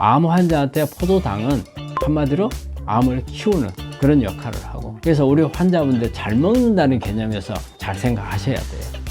암 환자한테 포도당은 한마디로 암을 키우는 그런 역할을 하고, 그래서 우리 환자분들 잘 먹는다는 개념에서 잘 생각하셔야 돼요.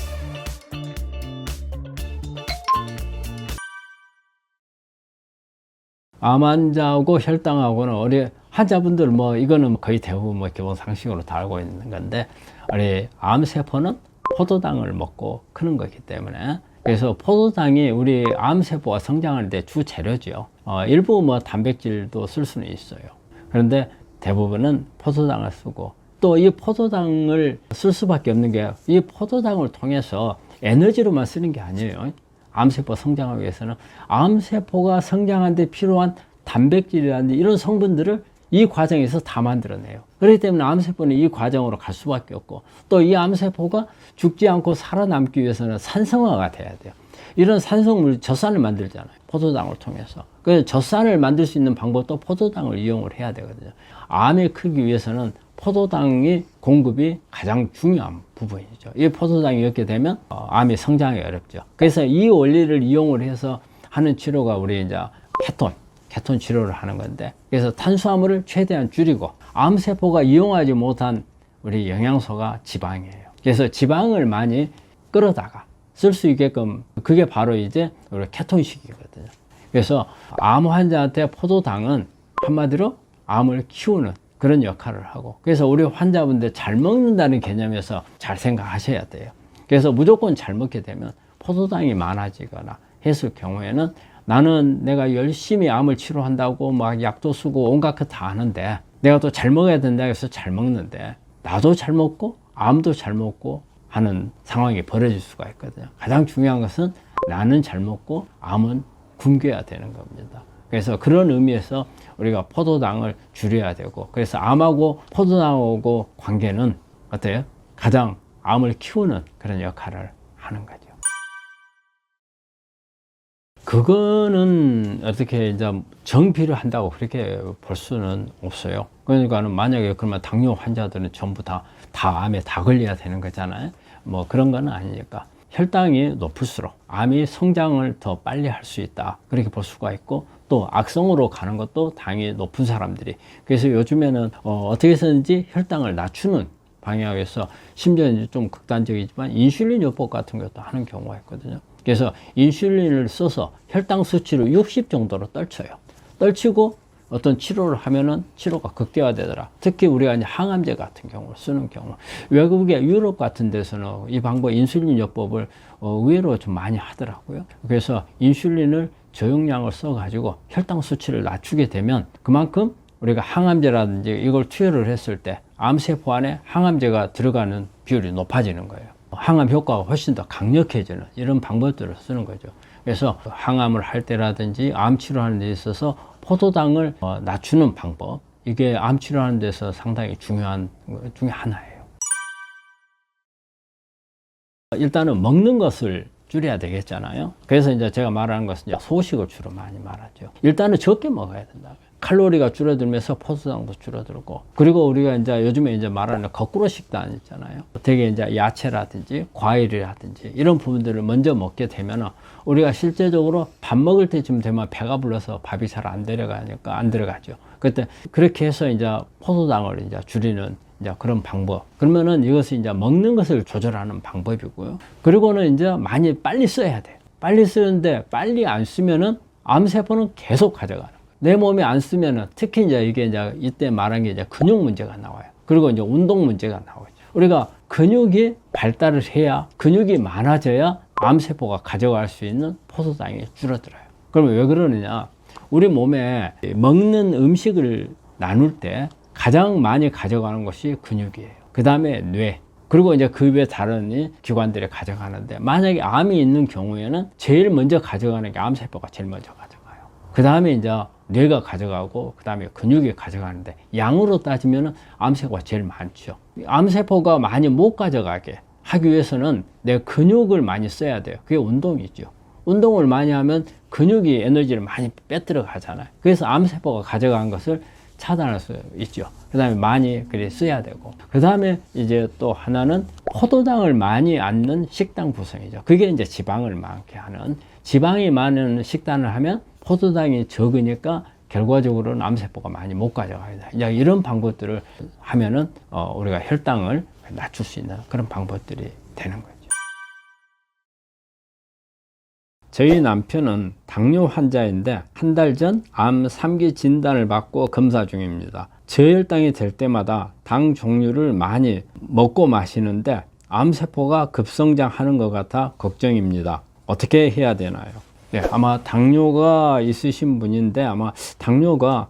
암 환자하고 혈당하고는 우리 환자분들 이거는 거의 대부분 기본 상식으로 다 알고 있는 건데, 우리 암세포는 포도당을 먹고 크는 거기 때문에, 그래서 포도당이 우리 암세포가 성장하는 데 주 재료죠. 일부 단백질도 쓸 수는 있어요. 그런데 대부분은 포도당을 쓰고, 또 이 포도당을 쓸 수밖에 없는 게, 이 포도당을 통해서 에너지로만 쓰는 게 아니에요. 암세포 성장하기 위해서는 암세포가 성장하는 데 필요한 단백질이라든지 이런 성분들을 이 과정에서 다 만들어내요. 그렇기 때문에 암세포는 이 과정으로 갈 수밖에 없고, 또 이 암세포가 죽지 않고 살아남기 위해서는 산성화가 돼야 돼요. 이런 산성물, 젖산을 만들잖아요. 포도당을 통해서. 그래서 젖산을 만들 수 있는 방법도 포도당을 이용을 해야 되거든요. 암이 크기 위해서는 포도당의 공급이 가장 중요한 부분이죠. 이 포도당이 없게 되면 암이 성장하기 어렵죠. 그래서 이 원리를 이용을 해서 하는 치료가 우리 이제 케톤 치료를 하는 건데, 그래서 탄수화물을 최대한 줄이고, 암세포가 이용하지 못한 우리 영양소가 지방이에요. 그래서 지방을 많이 끌어다가 쓸 수 있게끔, 그게 바로 이제 우리 케톤식이거든요. 그래서 암 환자한테 포도당은 한마디로 암을 키우는 그런 역할을 하고, 그래서 우리 환자분들 잘 먹는다는 개념에서 잘 생각하셔야 돼요. 그래서 무조건 잘 먹게 되면 포도당이 많아지거나 했을 경우에는, 나는 내가 열심히 암을 치료한다고 약도 쓰고 온갖 거 다 하는데, 내가 또 잘 먹어야 된다 해서 잘 먹는데, 나도 잘 먹고 암도 잘 먹고 하는 상황이 벌어질 수가 있거든요. 가장 중요한 것은 나는 잘 먹고 암은 굶겨야 되는 겁니다. 그래서 그런 의미에서 우리가 포도당을 줄여야 되고, 그래서 암하고 포도당하고 관계는 어때요? 가장 암을 키우는 그런 역할을 하는 거죠. 그거는 어떻게 이제 정비를 한다고 그렇게 볼 수는 없어요. 그러니까는 만약에 그러면 당뇨 환자들은 전부 다 암에 다 걸려야 되는 거잖아요. 그런 건 아니니까. 혈당이 높을수록 암이 성장을 더 빨리 할 수 있다, 그렇게 볼 수가 있고, 또 악성으로 가는 것도 당이 높은 사람들이, 그래서 요즘에는 어떻게 해서든지 혈당을 낮추는 방향에서, 심지어 좀 극단적이지만 인슐린 요법 같은 것도 하는 경우가 있거든요. 그래서 인슐린을 써서 혈당 수치를 60 정도로 떨치고 어떤 치료를 하면은 치료가 극대화되더라. 특히 우리가 이제 항암제 같은 경우를 쓰는 경우, 외국의 유럽 같은 데서는 이 방법, 인슐린 요법을 의외로 좀 많이 하더라고요. 그래서 인슐린을 저용량을 써가지고 혈당 수치를 낮추게 되면, 그만큼 우리가 항암제라든지 이걸 투여를 했을 때 암세포 안에 항암제가 들어가는 비율이 높아지는 거예요. 항암 효과가 훨씬 더 강력해지는 이런 방법들을 쓰는 거죠. 그래서 항암을 할 때라든지 암 치료하는 데 있어서 포도당을 낮추는 방법, 이게 암 치료하는 데서 상당히 중요한 것 중에 하나예요. 일단은 먹는 것을 줄여야 되겠잖아요. 그래서 이제 제가 말하는 것은 이제 소식을 주로 많이 말하죠. 일단은 적게 먹어야 된다. 칼로리가 줄어들면서 포도당도 줄어들고, 그리고 우리가 이제 요즘에 이제 말하는 거꾸로 식단 있잖아요. 되게 이제 야채라든지 과일이라든지 이런 부분들을 먼저 먹게 되면, 우리가 실제적으로 밥 먹을 때쯤 되면 배가 불러서 밥이 잘 안 들어가니까 안 들어가죠. 그때 그렇게 해서 이제 포도당을 이제 줄이는 이제 그런 방법. 그러면은 이것이 이제 먹는 것을 조절하는 방법이고요. 그리고는 이제 많이 빨리 써야 돼요. 빨리 쓰는데, 빨리 안 쓰면은 암세포는 계속 가져가는. 내 몸에 안 쓰면은, 특히 이제 이게 이제 이때 말한 게 이제 근육 문제가 나와요. 그리고 이제 운동 문제가 나오죠. 우리가 근육이 발달을 해야, 근육이 많아져야 암세포가 가져갈 수 있는 포도당이 줄어들어요. 그러면 왜 그러느냐? 우리 몸에 먹는 음식을 나눌 때 가장 많이 가져가는 것이 근육이에요. 그 다음에 뇌, 그리고 이제 그 외 다른 기관들이 가져가는데, 만약에 암이 있는 경우에는 제일 먼저 가져가는 게 암세포가 제일 먼저 가져가요. 그 다음에 이제 뇌가 가져가고, 그 다음에 근육이 가져가는데, 양으로 따지면 암세포가 제일 많죠. 암세포가 많이 못 가져가게 하기 위해서는 내 근육을 많이 써야 돼요. 그게 운동이죠. 운동을 많이 하면 근육이 에너지를 많이 빼들어 가잖아요. 그래서 암세포가 가져간 것을 차단할 수 있죠. 그 다음에 많이 써야 되고, 그 다음에 이제 또 하나는 포도당을 많이 얻는 식단 구성이죠. 그게 이제 지방을 많게 하는, 지방이 많은 식단을 하면 포도당이 적으니까 결과적으로는 암세포가 많이 못 가져가야 돼. 이제 이런 방법들을 하면은 우리가 혈당을 낮출 수 있는 그런 방법들이 되는 거죠. 저희 남편은 당뇨 환자인데 한 달 전 암 3기 진단을 받고 검사 중입니다. 저혈당이 될 때마다 당 종류를 많이 먹고 마시는데 암세포가 급성장하는 것 같아 걱정입니다. 어떻게 해야 되나요? 네, 아마 당뇨가 있으신 분인데 아마 당뇨가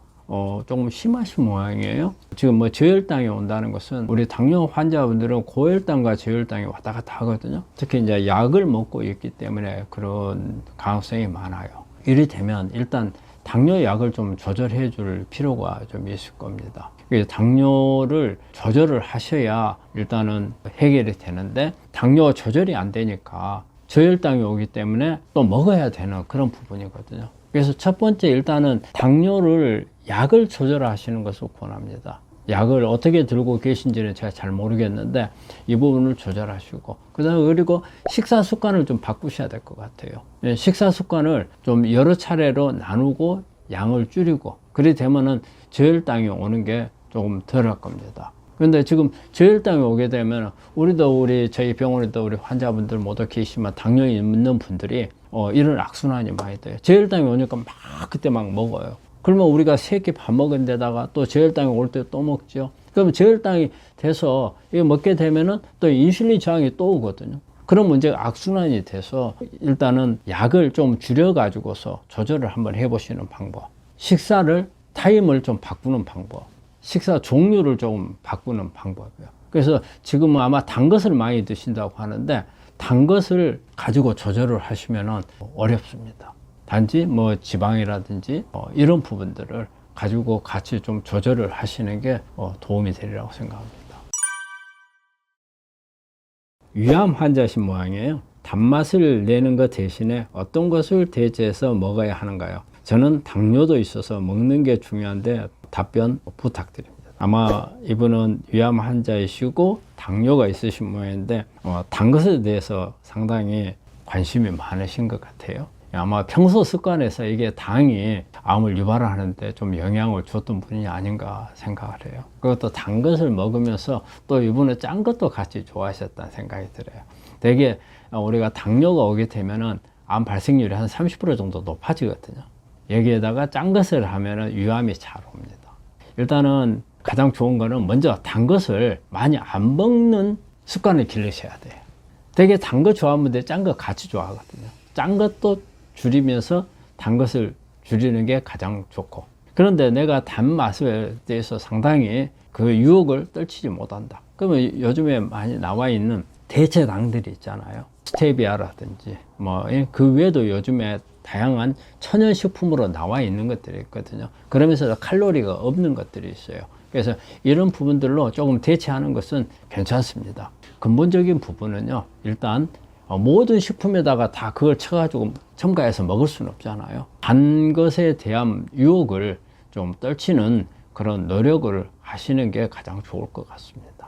조금 심하신 모양이에요. 지금 뭐 저혈당이 온다는 것은 우리 당뇨 환자분들은 고혈당과 저혈당이 왔다 갔다 하거든요. 특히 이제 약을 먹고 있기 때문에 그런 가능성이 많아요. 이리 되면 일단 당뇨 약을 좀 조절해 줄 필요가 좀 있을 겁니다. 당뇨를 조절을 하셔야 일단은 해결이 되는데 당뇨 조절이 안 되니까 저혈당이 오기 때문에 또 먹어야 되는 그런 부분이거든요. 그래서 첫 번째 일단은 당뇨를 약을 조절하시는 것을 권합니다. 약을 어떻게 들고 계신지는 제가 잘 모르겠는데 이 부분을 조절하시고 그리고 식사 습관을 좀 바꾸셔야 될 것 같아요. 식사 습관을 좀 여러 차례로 나누고 양을 줄이고 그래 되면은 저혈당이 오는 게 조금 덜할 겁니다. 그런데 지금 저혈당이 오게 되면 저희 병원에도 우리 환자분들 모두 계시지만 당뇨 있는 분들이 이런 악순환이 많이 돼요. 저혈당이 오니까 그때 막 먹어요. 그러면 우리가 3끼 밥 먹은 데다가 또 저혈당이 올 때 또 먹죠. 그러면 저혈당이 돼서 이거 먹게 되면은 또 인슐린 저항이 또 오거든요. 그런 문제가 악순환이 돼서 일단은 약을 좀 줄여 가지고서 조절을 한번 해보시는 방법, 식사를 타임을 좀 바꾸는 방법, 식사 종류를 좀 바꾸는 방법이에요. 그래서 지금은 아마 단 것을 많이 드신다고 하는데 단 것을 가지고 조절을 하시면은 어렵습니다. 단지 뭐 지방이라든지 이런 부분들을 가지고 같이 좀 조절을 하시는 게 도움이 되리라고 생각합니다. 위암 환자신 모양이에요. 단맛을 내는 것 대신에 어떤 것을 대체해서 먹어야 하는가요? 저는 당뇨도 있어서 먹는 게 중요한데 답변 부탁드립니다. 아마 이분은 위암 환자이시고 당뇨가 있으신 모양인데 단 것에 대해서 상당히 관심이 많으신 것 같아요. 아마 평소 습관에서 이게 당이 암을 유발하는데 좀 영향을 줬던 분이 아닌가 생각을 해요. 그것도 단 것을 먹으면서 또 이분은 짠 것도 같이 좋아하셨다는 생각이 들어요. 되게 우리가 당뇨가 오게 되면은 암 발생률이 한 30% 정도 높아지거든요. 여기에다가 짠 것을 하면은 위암이 잘 옵니다. 일단은 가장 좋은 거는 먼저 단 것을 많이 안 먹는 습관을 기르셔야 돼요. 되게 단 거 좋아하는 분들 짠 거 같이 좋아하거든요. 짠 것도 줄이면서 단 것을 줄이는 게 가장 좋고, 그런데 내가 단맛에 대해서 상당히 그 유혹을 떨치지 못한다. 그러면 요즘에 많이 나와 있는 대체당들이 있잖아요. 스테비아라든지 그 외에도 요즘에 다양한 천연식품으로 나와 있는 것들이 있거든요. 그러면서 칼로리가 없는 것들이 있어요. 그래서 이런 부분들로 조금 대체하는 것은 괜찮습니다. 근본적인 부분은요, 일단 모든 식품에다가 다 그걸 쳐가지고 첨가해서 먹을 수는 없잖아요. 단 것에 대한 유혹을 좀 떨치는 그런 노력을 하시는 게 가장 좋을 것 같습니다.